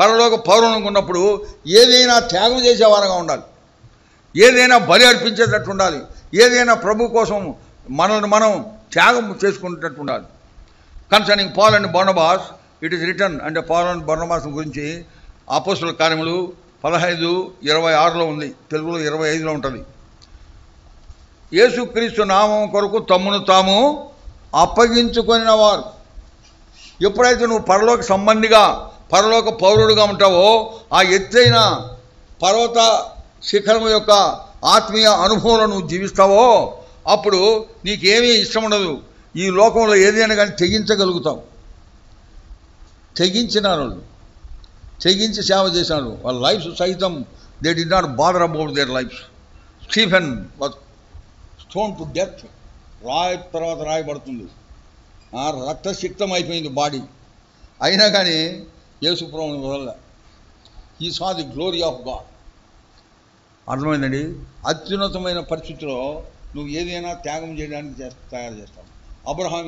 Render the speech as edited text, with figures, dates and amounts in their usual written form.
పరలోక పౌరులకు ఉన్నప్పుడు ఏదైనా త్యాగం చేసేవారుగా ఉండాలి, ఏదైనా బలి అర్పించేటట్టు ఉండాలి, ఏదైనా ప్రభు కోసం మనల్ని మనం త్యాగం చేసుకునేటట్టు ఉండాలి. Concerning Paul and Barnabas it is return అంటే పాల్ అండ్ బర్నబాస్ గురించి అపోస్తుల కార్యములు 15:26 ఉంది, తెలుగులో 25 ఉంటుంది. యేసుక్రీస్తు నామం కొరకు తమ్మును తాము అప్పగించుకొనిన వారు. ఎప్పుడైతే నువ్వు పరలోక సంబంధిగా పరలోక పౌరుడుగా ఉంటావో, ఆ ఎత్తైన పర్వత శిఖరం యొక్క ఆత్మీయ అనుభవంలో నువ్వు జీవిస్తావో, అప్పుడు నీకేమీ ఇష్టం ఉండదు. ఈ లోకంలో ఏదైనా కానీ తెగించగలుగుతావు. తెగించినారు, తెగించి సేవ చేసినారు. వాళ్ళ లైఫ్స్ సైతం they did not bother about their lifes. Stephen was stone to death. తర్వాత రాయబడుతుంది, రక్తసిక్తం అయిపోయింది బాడీ, అయినా కానీ యేసు ప్రభువుని వదలలే. ఈ saw the glory of God. అర్థమైందండి. అత్యున్నతమైన పరిస్థితిలో నువ్వు ఏదైనా త్యాగం చేయడానికి తయారు చేస్తావు. అబ్రహాం